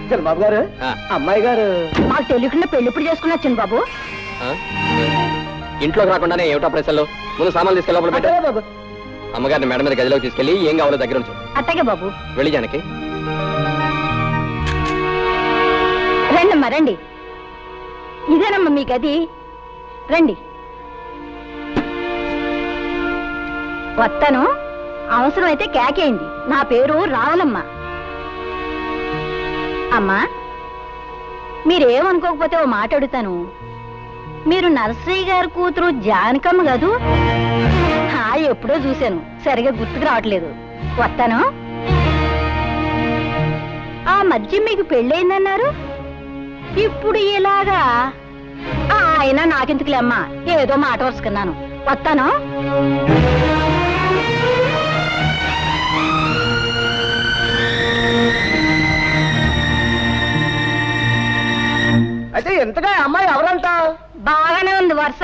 చిన్నబాబు గారు, అమ్మాయి గారు మాకు తెలియకుండా పెళ్లి ఇప్పుడు చేసుకున్నా చిన్నబాబు. ఇంట్లోకి రాకుండానే ఏమిటో ప్రశ్నలు? ముందు సామాన్లు తీసుకెళ్ళి లోపల పెట్టు. బాబు అమ్మగారిని మేడం మీద గదిలోకి తీసుకెళ్ళి ఏం కావాలో దగ్గర ఉంచు. అట్టగే బాబు. వెళ్ళి జానకి. రండమ్మా రండి. ఇదేనమ్మా మీ గది, రండి. వస్తాను, అవసరమైతే కేకేయండి. నా పేరు రావులమ్మ. అమ్మా మీరేమనుకోకపోతే ఓ మాట అడుగుతాను. మీరు నర్సయ్య గారి కూతురు జానకమ్మ కదూ? ఎప్పుడో చూశాను, సరిగా గుర్తుకు రావట్లేదు. వస్తాను. ఆ మధ్య మీకు పెళ్ళయిందన్నారు, ఇప్పుడు ఇలాగా? అయినా నాకెందుకులేమ్మా, ఏదో మాట వరుసుకున్నాను. వస్తాను. అయితే ఎంతగా అమ్మాయి ఎవరంట? బాగానే ఉంది వరుస.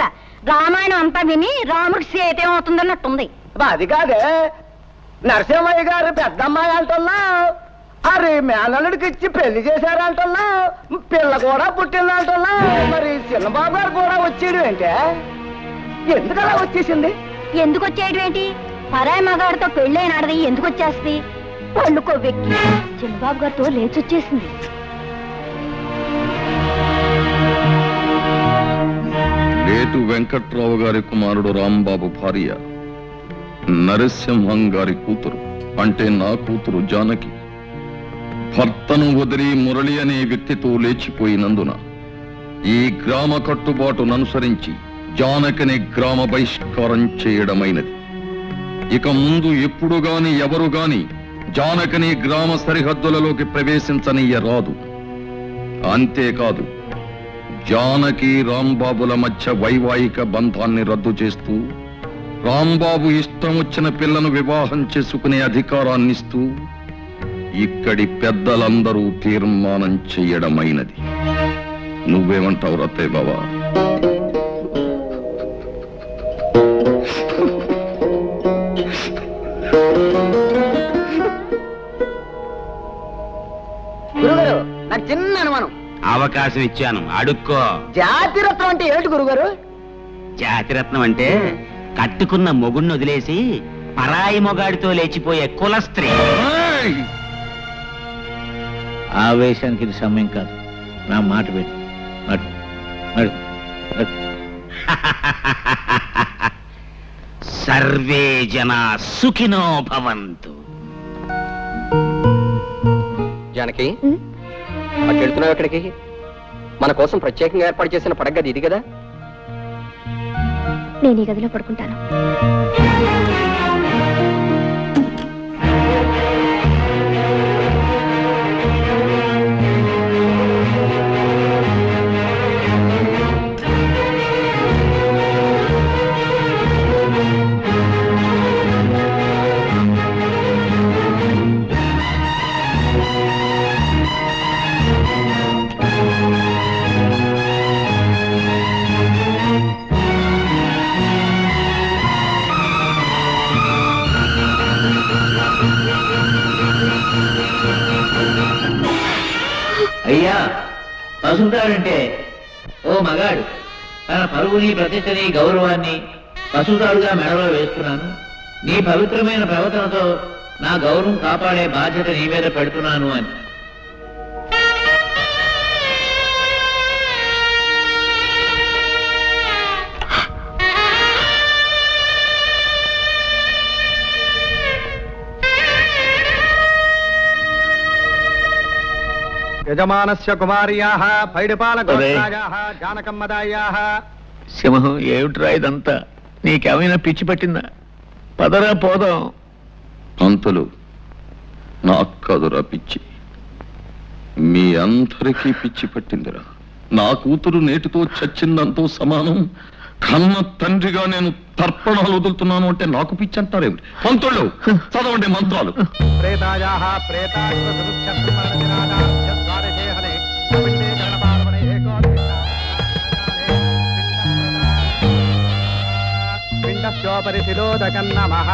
రామాయణం అంతా విని రాముడికి సేతేమవుతుందన్నట్టుంది. అది కాదే, నరసింహయ్య గారు పెద్దమ్మాయి అంటున్నా, అరే మేనల్లుడికి ఇచ్చి పెళ్లి చేశారంటున్నా, పిల్ల కూడా పుట్టిందంటున్నా, మరి చిన్నబాబు గారు కూడా వచ్చేయడం ఏంటే? ఎందుకు అలా వచ్చేసింది? ఎందుకు వచ్చేయడం ఏంటి? పరాయి మగాడితో పెళ్ళైనాడది ఎందుకు వచ్చేస్తుంది? పళ్ళు కొవ్వెక్కి చిన్నబాబు గారితో లేచొచ్చేసింది. లేటు వెంకట్రావు గారి కుమారుడు రాంబాబు భార్య నరసింహం గారి కూతురు, అంటే నా కూతురు జానకి భర్తను వదిలి మురళి అనే వ్యక్తితో లేచిపోయినందున ఈ గ్రామ కట్టుబాటును అనుసరించి జానకిని గ్రామ బహిష్కారం చేయడమైనది. ఇక ముందు ఎప్పుడు గాని ఎవరు గాని జానకిని గ్రామ సరిహద్దులలోకి ప్రవేశించనీయరాదు. అంతేకాదు, జానకి రాంబాబుల మధ్య వైవాహిక బంధాన్ని రద్దు చేస్తూ రాంబాబు ఇష్టం వచ్చిన పిల్లను వివాహం చేసుకునే అధికారాన్నిస్తూ ఇక్కడి పెద్దలందరూ తీర్మానం చెయ్యడమైనది. నువ్వేమంటావు రత్తయ్య బావా? గురుగారు, నాకు చిన్న అనుమానం. అవకాశం ఇచ్చాను, అడుక్కో. జాతిరత్నం అంటే ఏమిటి గురుగారు? జాతిరత్నం అంటే కట్టుకున్న మొగుణ్ణి వదిలేసి పరాయి మొగాడితో లేచిపోయే కుల స్త్రీ. ఆవేశానికి ఇది సమయం కాదు. నా మాట పెట్టు. సర్వే జనా సుఖినో భవంతు. జానకి, అటు వెళ్తున్నావు ఎక్కడికి? మన కోసం ప్రత్యేకంగా ఏర్పాటు చేసిన పడగది ఇది కదా? నేను ఈ గదిలో పడుకుంటాను. అయ్యా, పసుతాడంటే ఓ మగాడు తన పరువుని, ప్రతిష్టని, గౌరవాన్ని పసుతాడుగా మెడలో వేస్తున్నాను. నీ పవిత్రమైన ప్రవర్తనతో నా గౌరవం కాపాడే బాధ్యత నీ మీద పెడుతున్నాను అని. యజమానస్య కుమార్యాః పైడిపాలగోత్రాయాః జానకమ్మదాయాః. సింహం, ఏమిట్రా ఇదంతా? నీకేమైనా పిచ్చి పట్టిందా? పదరా పోదాం. అంతలు నాకు కాదురా పిచ్చి, మీ అందరికీ పిచ్చి పట్టిందిరా. నా కూతురు నేటితో చచ్చిందంతో సమానం. కన్న తండ్రిగా నేను తర్పణాలు వదులుతున్నాను అంటే నాకు పిచ్చి అంటారేమిటి? పంతుళ్ళు చదవండి మంత్రాలు. ప్రేతాయాః ప్రేతాశ్వసముచ్చత్రమరణజనాదాశ్చద్వారశేహనే పిండీకరణపార్వణే పిండస్యోపరి శిలోదకన్నమః.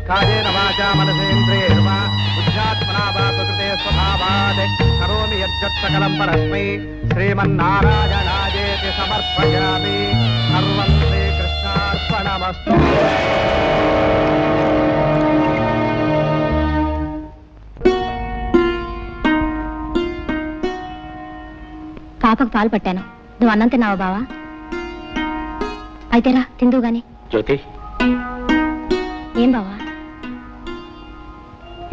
కాయేన వాచా మనసేంద్రియైర్వా బుద్ధ్యాత్మనా వా ప్రకృతే స్వభావాత్ కరోమి యజ్జత్ సకలం పరస్మై శ్రీమన్నారాయణాయేతి సమర్పయామి. సర్వం శ్రీకృష్ణార్పణమస్తు. పాపకు పాలు పట్టాను. నువ్వు అన్నం తిన్నావా బావా? అయితేరా తిందువు గాని. జ్యోతి, ఏం బావా?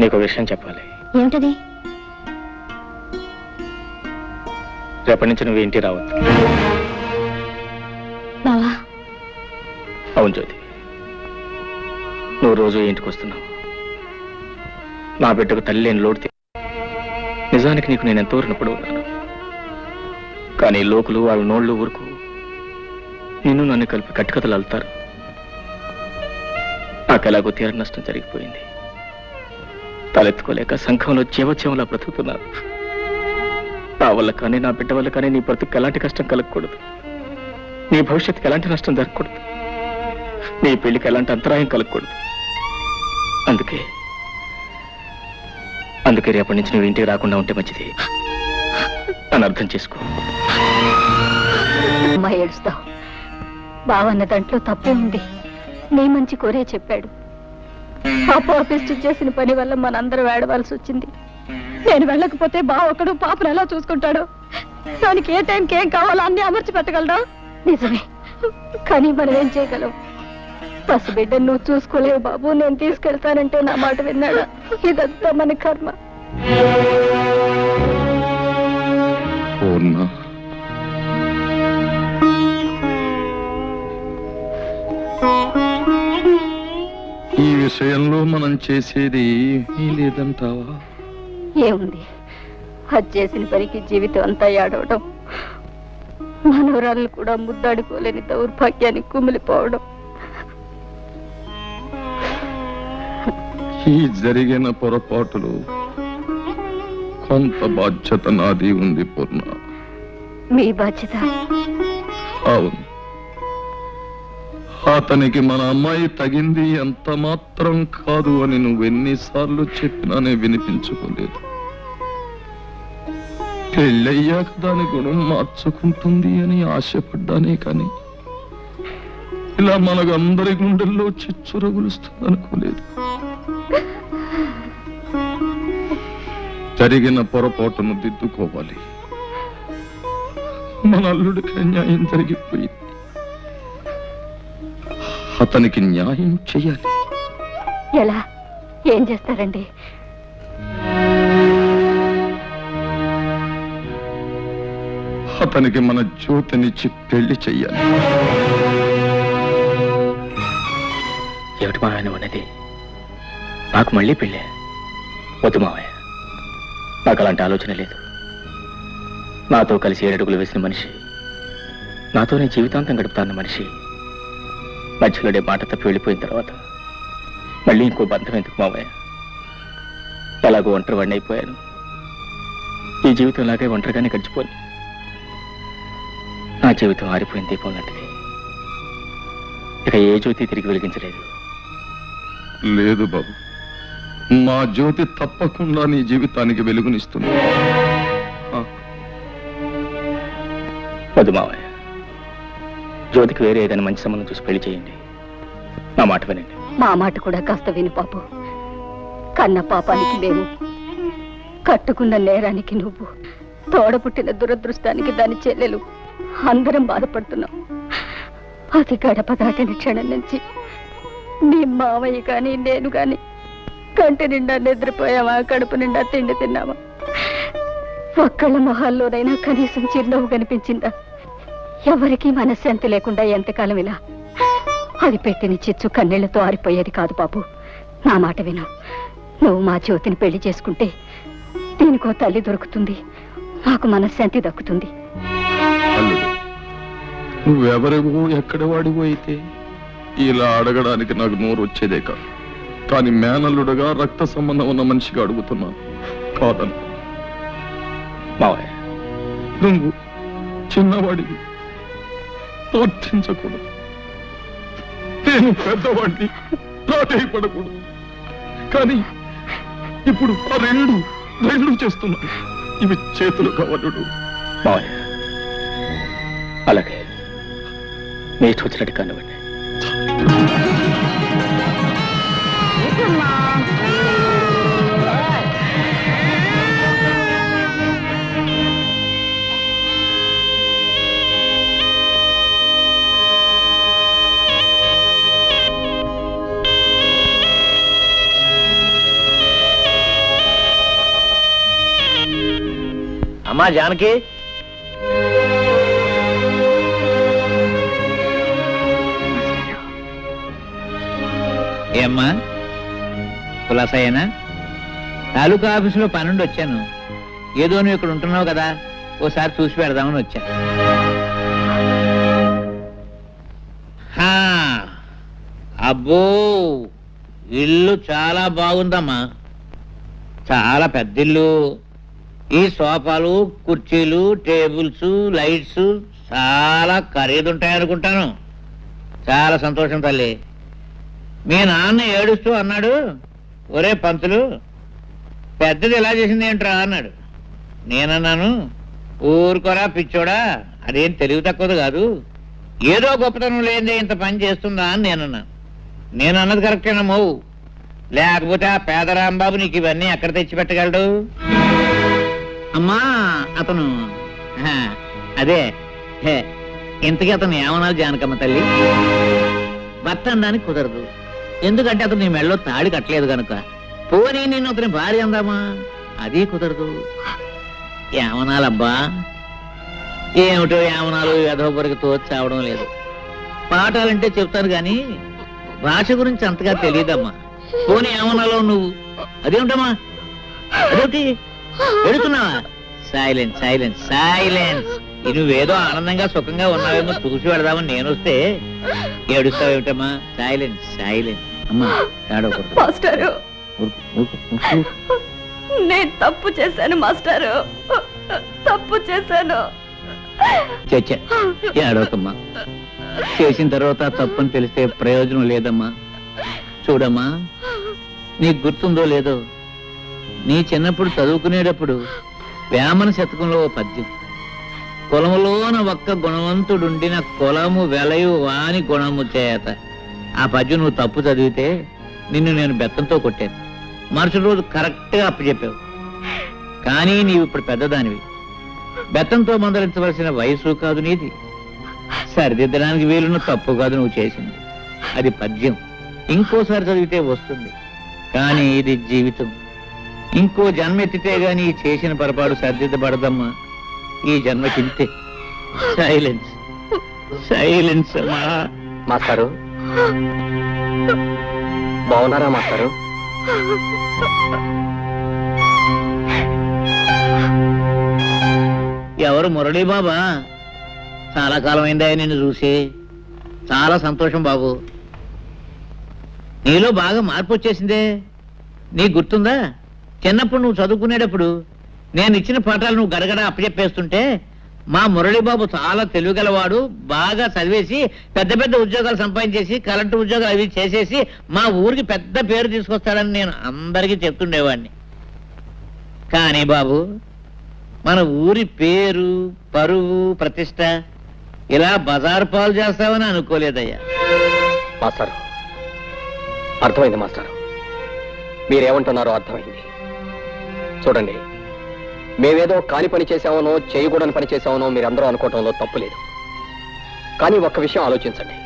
నీకు విషయం చెప్పాలి. ఏమిటది? రేపటి నుంచి నువ్వు ఇంటికి రావద్దు. బావా? అవును జ్యోతి, నువ్వు రోజు ఇంటికి వస్తున్నావు. నా బిడ్డకు తల్లి లేని లోటు నిజానికి నీకు నేను ఎంతో రుణపడి ఉన్నాను. కానీ లోకులు వాళ్ళ నోళ్ళు ఊరుకు నిన్ను నన్ను కలిపి కట్టుకథలు అల్లుతారు. నాకు ఎలాగో తీరని నష్టం జరిగిపోయింది. తలెత్తుకోలేక సంఘంలో జీవోత్సవంలా బ్రతుకుతున్నాను. నా వల్ల కానీ నా బిడ్డ వల్ల కానీ నీ బ్రతుకు ఎలాంటి కష్టం కలగకూడదు. నీ భవిష్యత్తుకి ఎలాంటి నష్టం జరగకూడదు. నీ పెళ్లికి ఎలాంటి అంతరాయం కలగకూడదు. అందుకే రేపటి నుంచి నువ్వు ఇంటికి రాకుండా ఉంటే మంచిది. నన్ను అర్థం చేసుకో. అమ్మా ఏడుస్తావు. బావన్న దాంట్లో తప్పే ఉంది. నీ మంచి కోరే చెప్పాడు. పాపిస్తూ చేసిన పని వల్ల మనందరూ వేడవలసి వచ్చింది. నేను వెళ్ళకపోతే బావ ఒకడు పాపను ఎలా చూసుకుంటాడు? దానికి ఏ టైంకి ఏం కావాలో అన్ని అమర్చి పెట్టగలడా? నిజమే, కానీ మనం ఏం చేయగలం? పసిబిడ్డ నువ్వు చూసుకోలేవు బాబు. నేను తీసుకెళ్తానంటే నా మాట విన్నాడా? ఇదంతా మన కర్మ. ఈ విషయంలో మనం చేసేది లేదంటావా? ఏముంది, అది చేసిన పనికి జీవితం అంతా ఏడవడం, మనవరాళ్ళు కూడా ముద్దాడుకోలేని దౌర్భాగ్యానికి కుమిలిపోవడం. ఈ జరిగిన పొరపాటులో కొంత బాధ్యత నాది ఉంది పూర్ణ. మీ బాధ్యత? అవును. అతనికి మన అమ్మాయి తగింది ఎంత మాత్రం కాదు అని నువ్వెన్నిసార్లు చెప్పినానే వినిపించుకోలేదు. పెళ్ళయ్యాక దాని గుణం మార్చుకుంటుంది అని ఆశపడ్డానే కానీ ఇలా మనకు అందరి గుండెల్లో చిచ్చురగులుస్తుంది అనుకోలేదు. జరిగిన పొరపాటును దిద్దుకోవాలి. మన అల్లుడికి న్యాయం జరిగిపోయింది. అతనికి న్యాయం చెయ్యాలి. ఎలా? ఏం చేస్తారండి? అతనికి మన జ్యోతినిచ్చి పెళ్లి చెయ్యాలి. ఏమిటి మావయ్య అనేది? నాకు మళ్ళీ పెళ్ళే? వద్దు మావయ్య, నాకు అలాంటి ఆలోచన లేదు. నాతో కలిసి 7 అడుగులు వేసిన మనిషి, నాతోనే జీవితాంతం గడుపుతాన్న మనిషి మధ్యలోనే మాట తప్పి వెళ్ళిపోయిన తర్వాత మళ్ళీ ఇంకో బంధం ఎందుకు మావయ్య? ఎలాగో ఒంటరి వాడిని అయిపోయాను. ఈ జీవితం లాగే ఒంటరిగానే గడిచిపోయి నా జీవితం ఆరిపోయిన దీపం లాంటిది. ఇక ఏ జ్యోతి తిరిగి వెలిగించలేదు. లేదు బాబు, మా జ్యోతి తప్పకుండా నీ జీవితానికి వెలుగునిస్తుంది. వద్దు మావయ్య, జ్యోతికి వేరే ఏదైనా మంచి సంబంధం చూసి పెళ్లి చేయండి. నా మాట వినండి. మా మాట కూడా కాస్త విను పాపు. కన్న పాపానికి మేము, కట్టుకున్న నేరానికి నువ్వు, తోడపుట్టిన దురదృష్టానికి దాని చెల్లెలు అందరం బాధపడుతున్నాం. అది గడప దాటిన క్షణం నుంచి నీ మావయ్య కానీ నేను కానీ కంటి నిండా నిద్రపోయావా, కడుపు నిండా తిండి తిన్నావా? ఒక్కళ్ళ మొహాల్లోనైనా కనీసం చిరునవ్వు కనిపించిందా? ఎవరికీ మనశ్శాంతి లేకుండా ఎంతకాలం ఇలా? అది పెట్టిన చిచ్చు కన్నీళ్లతో ఆరిపోయేది కాదు బాబు. నా మాట విను. నువ్వు మా జ్యోతిని పెళ్లి చేసుకుంటే దీనికో తల్లి దొరుకుతుంది, మాకు మనశ్శాంతి దక్కుతుంది. అల్లుడు, నువ్వెవరివో ఎక్కడ వాడివో అయితే ఇలా అడగడానికి నాకు నోరు వచ్చేదే కాదు. కానీ మేనల్లుడుగా రక్త సంబంధం ఉన్న మనిషిగా అడుగుతున్నా. కాదను. మావయ్య, నువ్వు చిన్నవాడివి, ప్రార్థించకూడదు. నేను పెద్దవాడిని, ప్రాధేయపడకూడదు. కానీ ఇప్పుడు ఆ రెండు రెండు చేస్తున్నాను. ఇవి చేతులు కావలుడు. మావయ్య అలాగే మీ ఇష్టం వచ్చినట్టు కానివ్వండి. అమ్మా జానకి, ఏమ్మా కులాసాయేనా? తాలూకా ఆఫీసులో పనుండి వచ్చాను. ఏదో నువ్వు ఇక్కడ ఉంటున్నావు కదా, ఓసారి చూసి పెడదామని వచ్చాను. అబ్బో, ఇల్లు చాలా బాగుందమ్మా, చాలా పెద్ద ఇల్లు. ఈ సోఫాలు, కుర్చీలు, టేబుల్స్, లైట్స్ చాలా ఖరీదుంటాయనుకుంటాను. చాలా సంతోషం తల్లి. మీ నాన్న ఏడుస్తూ అన్నాడు, ఒరే పంతులు, పెద్దది ఎలా చేసింది ఏంట్రా అన్నాడు. నేనన్నాను, ఊరుకోరా పిచ్చోడా, అదేం తెలివి తక్కువది కాదు, ఏదో గొప్పతనం లేదే ఇంత పని చేస్తుందా అని నేనన్నాను. నేను అన్నది కరెక్టేనమ్మో, లేకపోతే ఆ పేదరాంబాబు నీకు ఇవన్నీ ఎక్కడ తెచ్చి పెట్టగలడు? అమ్మా అతను అదే ఇంతకీ అతను ఏమన్నారు జానకమ్మ తల్లి? భర్త అనడానికి కుదరదు, ఎందుకంటే అతను నీ మెళ్ళలో తాడి కట్టలేదు కనుక. పోనీ నేను అతని భార్య అందామా, అది కుదరదు. ఏమనాలబ్బా, ఏమిటో ఏమనాలు యథోపరికి తోచావడం లేదు. పాఠాలంటే చెప్తాను గాని భాష గురించి అంతగా తెలియదమ్మా. పోనీ ఏమనాలో నువ్వు, అదేమిటమ్మా, అదేమిటి ఎడుతున్నావా? Silence silence silence. నువ్వేదో ఆనందంగా సుఖంగా ఉన్నావేమో చూసి పెడదామని నేను వస్తే ఏడుస్తావేమిటమ్మా? Silence silence. అమ్మా ఏడవకూడదు. మాస్టారు, నేను తప్పు చేశాను మాస్టారు, తప్పు చేశాను. చచ్చా ఏడవకమ్మా, చేసిన తర్వాత తప్పని తెలిస్తే ప్రయోజనం లేదమ్మా. చూడమ్మా, నీకు గుర్తుందో లేదో, నీ చిన్నప్పుడు చదువుకునేటప్పుడు వేమన శతకంలో పద్యం, కులములోన ఒక్క గుణవంతుడుండిన కులము వెలయు వాని గుణము చేత. ఆ పద్యం నువ్వు తప్పు చదివితే నిన్ను నేను బెత్తంతో కొట్టాను. మరుసటి రోజు కరెక్ట్గా అప్పచెప్పావు. కానీ నీవు ఇప్పుడు పెద్దదానివి, బెత్తంతో మందలించవలసిన వయసు కాదు నీది. సరిదిద్దడానికి వీలున్న తప్పు కాదు నువ్వు చేసింది. అది పద్యం, ఇంకోసారి చదివితే వస్తుంది. కానీ ఇది జీవితం, ఇంకో జన్మ ఎత్తితే గాని చేసిన పొరపాటు సరిదిద్దబడదమ్మా. ఈ జన్మకింతే. సైలెన్స్ సైలెన్స్ అమ్మా. మాస్టారు బాగున్నారా మాస్టారు? ఎవరు? మురళీ బాబా? చాలా కాలం అయిందా నిన్ను చూసి. చాలా సంతోషం బాబు. నీలో బాగా మార్పు వచ్చేసిందే. నీకు గుర్తుందా, చిన్నప్పుడు నువ్వు చదువుకునేటప్పుడు నేను ఇచ్చిన పాఠాలు నువ్వు గడగడ అప్పచెప్పేస్తుంటే మా మురళీబాబు చాలా తెలివిగలవాడు, బాగా చదివేసి పెద్ద పెద్ద ఉద్యోగాలు సంపాదించేసి కలెక్టర్ ఉద్యోగాలు అవి చేసేసి మా ఊరికి పెద్ద పేరు తీసుకొస్తాడని నేను అందరికీ చెప్తుండేవాడిని. కానీ బాబు, మన ఊరి పేరు, పరువు, ప్రతిష్ట ఇలా బజారు పాలు చేస్తావని అనుకోలేదయ్యా. మాస్టారు అర్థమైంది మాస్టారు, మీరేమంటున్నారో అర్థమైంది. చూడండి, మేమేదో కాని పని చేశామనో చేయకూడని పని చేశామనో మీరందరూ అనుకోవటంలో తప్పు లేదు. కానీ ఒక్క విషయం ఆలోచించండి,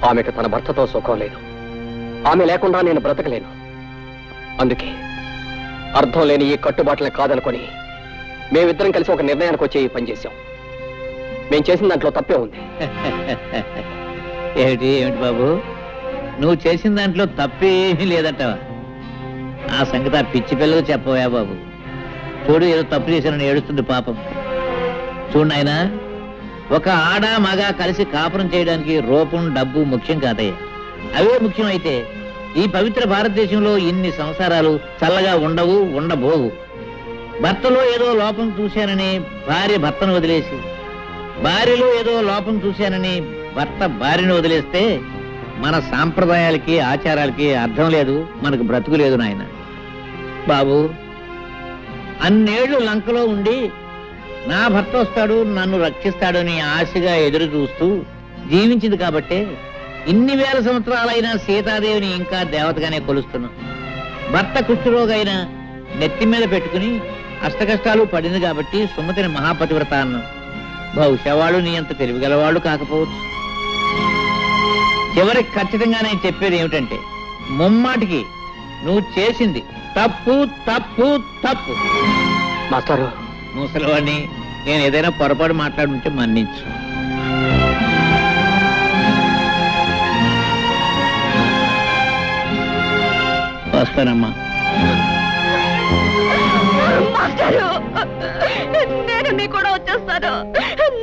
ఆమెకు తన భర్తతో సుఖం లేదు. ఆమె లేకుండా నేను బ్రతకలేను. అందుకే అర్థం లేని ఈ కట్టుబాట్లని కాదనుకొని మేమిద్దరం కలిసి ఒక నిర్ణయానికి వచ్చి ఈ పని చేశాం. మేం చేసిన దాంట్లో తప్పే ఉంది. ఏమిటి ఏమిటి బాబు, నువ్వు చేసిన దాంట్లో తప్పేమీ లేదంటావా? ఆ సంగతి ఆ పిచ్చి పిల్లలు చెప్పవా బాబు? చూడు, ఏదో తప్పు చేశానని ఏడుస్తుంది పాపం. చూడు నాయనా, ఒక ఆడ మగ కలిసి కాపురం చేయడానికి రూపం, డబ్బు ముఖ్యం కాదయ్యా. అవే ముఖ్యం అయితే ఈ పవిత్ర భారతదేశంలో ఇన్ని సంసారాలు చల్లగా ఉండవు, ఉండబోవు. భర్తలో ఏదో లోపం చూశానని భార్య భర్తను వదిలేసి, భార్యలో ఏదో లోపం చూశానని భర్త భార్యను వదిలేస్తే మన సాంప్రదాయాలకి, ఆచారాలకి అర్థం లేదు, మనకు బ్రతుకు లేదు నాయన. బాబు, అన్నేళ్లు లంకలో ఉండి నా భర్త వస్తాడు, నన్ను రక్షిస్తాడని ఆశగా ఎదురు చూస్తూ జీవించింది కాబట్టే ఇన్ని వేల సంవత్సరాలైనా సీతాదేవిని ఇంకా దేవతగానే కొలుస్తున్నాం. భర్త కుష్ఠరోగైనా నెత్తి మీద పెట్టుకుని అష్టకష్టాలు పడింది కాబట్టి సుమతిని మహాపతివ్రత అన్నాం. బహుశా వాళ్ళు నీ అంత తెలివిగలవాళ్ళు కాకపోవచ్చు. చివరికి ఖచ్చితంగా నేను చెప్పేది ఏమిటంటే, ముమ్మాటికి నువ్వు చేసింది తప్పు తప్పు తప్పు. మాస్టారు, ముసలివాడిని నేను ఏదైనా పొరపాటు మాట్లాడుంటే మన్నించు. వస్తానమ్మా. మాస్టారు, నేను మీ కూడా వచ్చేస్తాను.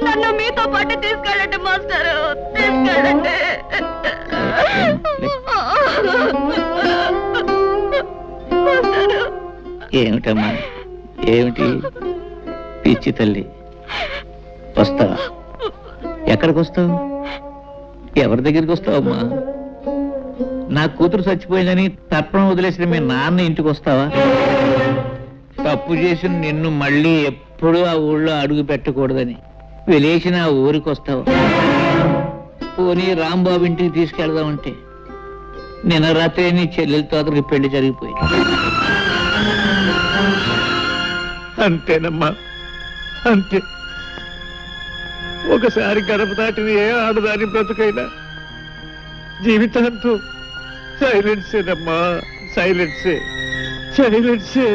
నన్ను మీతో పాటు తీసుకెళ్ళండి మాస్టారు, తీసుకెళ్ళండి. ఏమిటమ్మా, ఏమిటి పిచ్చి తల్లి? వస్తావా? ఎక్కడికి వస్తావు? ఎవరి దగ్గరికి వస్తావమ్మా? నా కూతురు చచ్చిపోయిందని తర్పణం వదిలేసిన మీ నాన్న ఇంటికి వస్తావా? తప్పు చేసిన నిన్ను మళ్ళీ ఎప్పుడూ ఆ ఊళ్ళో అడుగు పెట్టకూడదని వెలేసిన ఆ ఊరికి వస్తావా? పోనీ రాంబాబు ఇంటికి తీసుకెళ్దామంటే నిన్న రాత్రి నీ చెల్లెలతో అతనికి పెళ్లి జరిగిపోయింది. అంతేనమ్మా, అంతే. ఒకసారి గడప దాటిన ఏ ఆడదాని బ్రతుకైనా జీవితాంతో సైలెన్సేనమ్మా, సైలెన్సే, సైలెన్సే.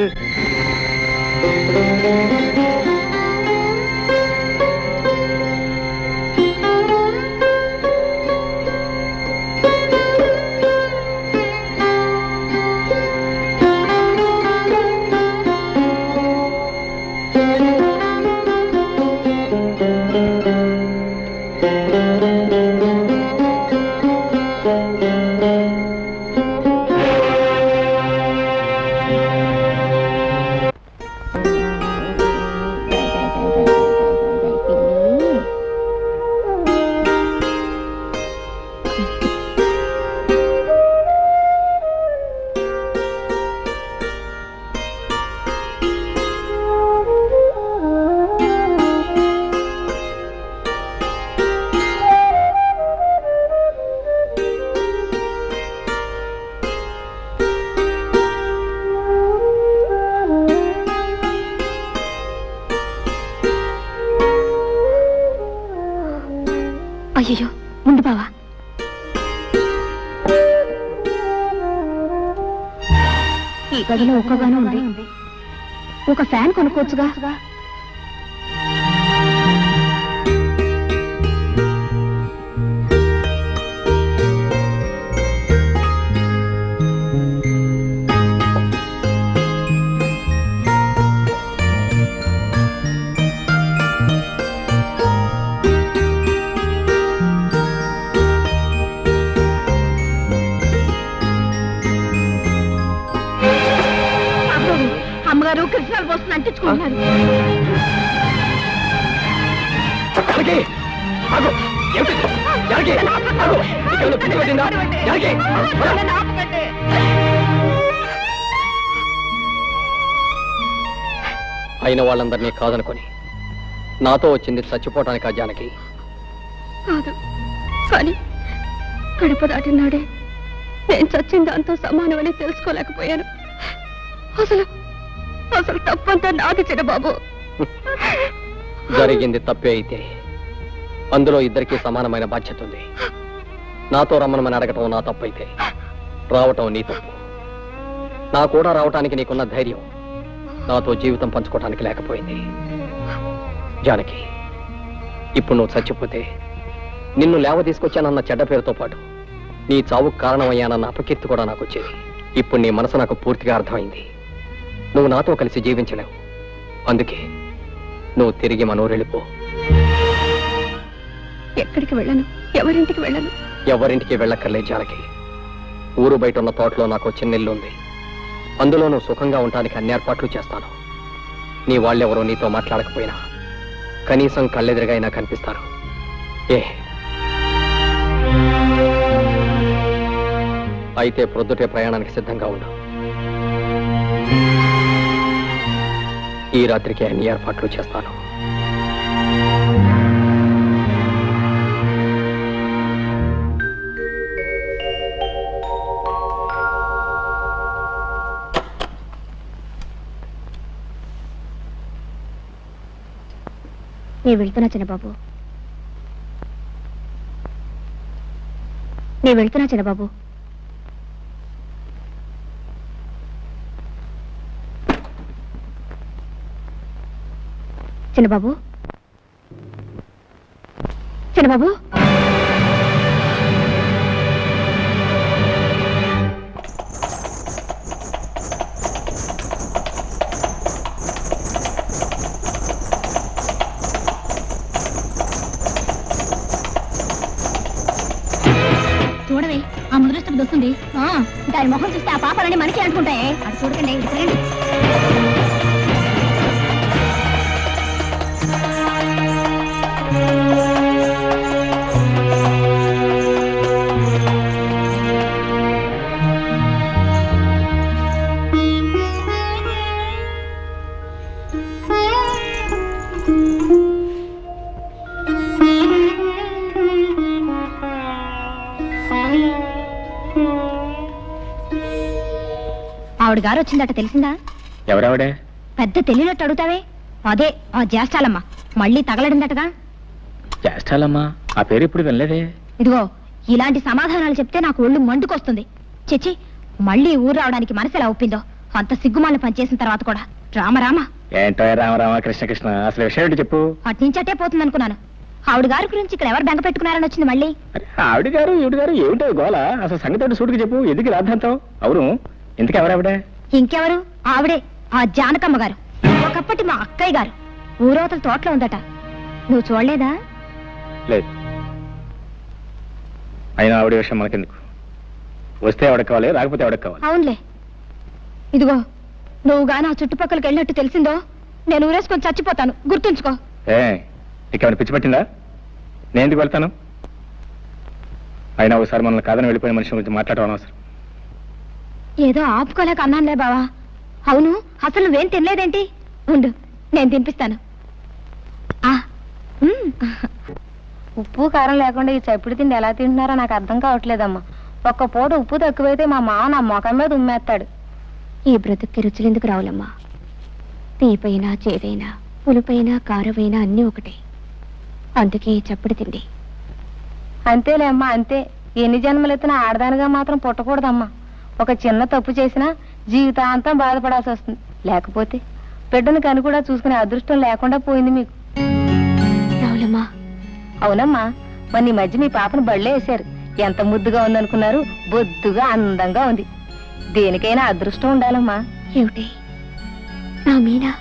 అయ్యో, ఉండు బావా. ఈ గదిలో ఒక్కగానే ఉంది, ఒక ఫ్యాన్ కొనుక్కోవచ్చుగా. అమ్మగారు కృష్ణాలు పోస్తున్న అంటించుకుంటున్నారు. అయిన వాళ్ళందరినీ కాదనుకొని నాతో వచ్చింది చచ్చిపోవటానికి ఆ జానకి కాదు. కానీ గడప దాటినాడే నేను చచ్చిన దాంతో సమానమని తెలుసుకోలేకపోయాను. అసలు అసలు తప్పంతా నాది చిన్నబాబు. జరిగింది తప్పే అయితే అందులో ఇద్దరికీ సమానమైన బాధ్యత ఉంది. నాతో రమ్మనమని అడగటం నా తప్పు అయితే రావటం నీ తప్పు. నా కూడా రావటానికి నీకున్న ధైర్యం నాతో జీవితం పంచుకోవటానికి లేకపోయింది. జానకి, ఇప్పుడు నువ్వు చచ్చిపోతే నిన్ను లేవ తీసుకొచ్చానన్న చెడ్డ పేరుతో పాటు నీ చావుకు కారణమయ్యానన్న అపకీర్తి కూడా నాకు వచ్చేది. ఇప్పుడు నీ మనసు నాకు పూర్తిగా అర్థమైంది. నువ్వు నాతో కలిసి జీవించలేవు. అందుకే నువ్వు తిరిగి మనూరు వెళ్ళిపో. ఎక్కడికి వెళ్ళను, ఎవరింటికి వెళ్ళను. ఎవరింటికి వెళ్ళక్కర్లే జానకి. ఊరు బయట ఉన్న తోటలో నాకు చిన్న ఇల్లు ఉంది. అందులో నువ్వు సుఖంగా ఉండటానికి అన్ని ఏర్పాట్లు చేస్తాను. నీ వాళ్ళెవరో నీతో మాట్లాడకపోయినా కనీసం కళ్ళెదురుగా కనిపిస్తారు. అయితే ప్రొద్దుటే ప్రయాణానికి సిద్ధంగా ఉండు. ఈ రాత్రికి అన్ని ఏర్పాట్లు చేస్తాను. నేను వెళ్తున్నా చిన్నబాబు, నేను వెళ్తున్నా చిన్నబాబు. చిన్నబాబు, చిన్నబాబు, చూడవే ఆ ముద్రష్టం దొస్తుంది. దాని మొహం చూస్తే ఆ పాపాలన్నీ మనకి అనుకుంటాయే. అది చూడకండి, చూడండి. ఆవిడ గారు వచ్చిందట, తెలిసిందా? ఎవరావిడే? పెద్ద తెలియనట్టు అడుగుతావే, అదే ఆ జ్యేష్ఠాలమ్మ. మళ్ళీ తగలడిందటగా. చేస్తాలమ్మా, ఆ పేరు ఇప్పుడు వినలేదే. ఇదిగో ఇలాంటి సమాధానాలు చెప్తే నాకు ఒళ్ళు మండుకొస్తుంది. చిచ్చి, మళ్ళీ ఊరు రావడానికి మనసు ఎలా ఒప్పిందో. అంత సిగ్గుమాలను పనిచేసిన తర్వాత కూడా. రామరామ. ఏంటో రామరామ కృష్ణ కృష్ణ, అసలు విషయం ఏంటి చెప్పు. అట్నుంచటే పోతుంది అనుకున్నాను. ఆవిడ గారి గురించి ఇక్కడ ఎవరు బెంగ పెట్టుకున్నారని వచ్చింది మళ్ళీ. ఆవిడ గారు ఈవిడ గారు ఏమిటో గోల, అసలు సంగతి సూటికి చెప్పు. ఎందుకు రాద్ధాంతం? అవును, ఎందుకు ఎవరావిడే? ఇంకెవరు? ఆవిడే, ఆ జానకమ్మ గారు. ఒకప్పటి మా అక్కయ్య గారు. ఊరవతల తోటలో ఉందట. నువ్వు చూడలేదా? లేదు. అయినా ఆవిడ విషయం మనకెందుకు? వస్తే ఎవడకు కావాలి, రాకపోతే ఎవడకు కావాలి. అవునులే. ఇదిగో నువ్వు గాని ఆ చుట్టుపక్కలకి వెళ్ళినట్టు తెలిసిందో నేను ఊరేసుకొని చచ్చిపోతాను, గుర్తుంచుకో. నీకేమైనా పిచ్చి పట్టిందా? నేను ఎందుకు వెళ్తాను? అయినా ఒకసారి మనల్ని కాదని వెళ్ళిపోయిన మనిషి గురించి మాట్లాడడం అనవసరం. ఏదో ఆపుకోలేక అన్నానులే బావా. అవును, అసలు నువ్వేం తినలేదేంటి? ఉండు, నేను తినిపిస్తాను. ఉప్పు కారం లేకుండా ఈ చప్పుడు తిండి ఎలా తింటున్నారో నాకు అర్థం కావట్లేదమ్మా. ఒక్క పూట ఉప్పు తక్కువైతే మా మామ నా మొఖం మీద ఉమ్మేస్తాడు. ఈ బ్రతుక్కి రుచులెందుకు రావులమ్మా? తీపైనా చేదైనా పులుపైనా కారమైనా అన్నీ ఒకటే. అందుకే ఈ చప్పుడు తిండి. అంతేలే అమ్మా, అంతే. ఎన్ని జన్మలెత్తినా ఆడదానిగా మాత్రం పుట్టకూడదమ్మా. ఒక చిన్న తప్పు చేసినా జీవితాంతం బాధపడాల్సి వస్తుంది. లేకపోతే బిడ్డను కని కూడా చూసుకునే అదృష్టం లేకుండా పోయింది మీకు. రావులమ్మా. అవునమ్మా, మరి ఈ మధ్య మీ పాపను బళ్ళే వేశారు. ఎంత ముద్దుగా ఉందనుకున్నారు? బొద్దుగా అందంగా ఉంది. దేనికైనా అదృష్టం ఉండాలమ్మా. ఏమిటి నా మీనా?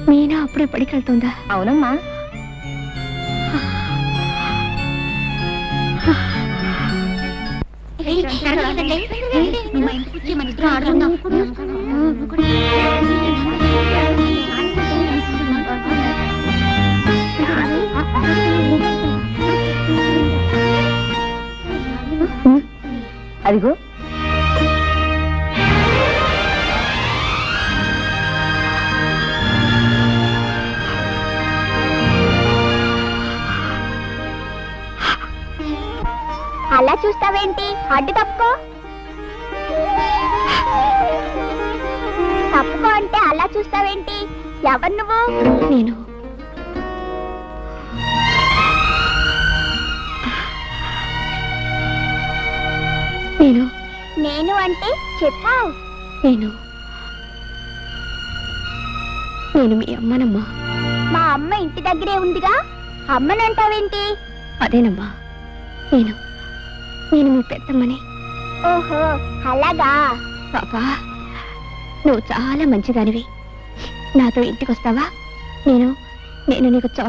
మీనా అప్పుడే పడికెళ్తుందా? అవునమ్మా. అదిగో అలా చూస్తావేంటి? అడ్డు తప్పుకో. తప్పుకో అంటే అలా చూస్తావేంటి? ఎవరు నువ్వు? నేను నేను నేను అంటే చెప్పు. నేను నేను మీ అమ్మనమ్మా. మా అమ్మ ఇంటి దగ్గరే ఉందిగా, అమ్మనంటావేంటి? అదేనమ్మా, నేను నేను మీ పెద్దమ్మని. ఓహో అలాగా. పాపా, నువ్వు చాలా మంచిదానివి. నాతో ఇంటికి వస్తావా? నేను నీకు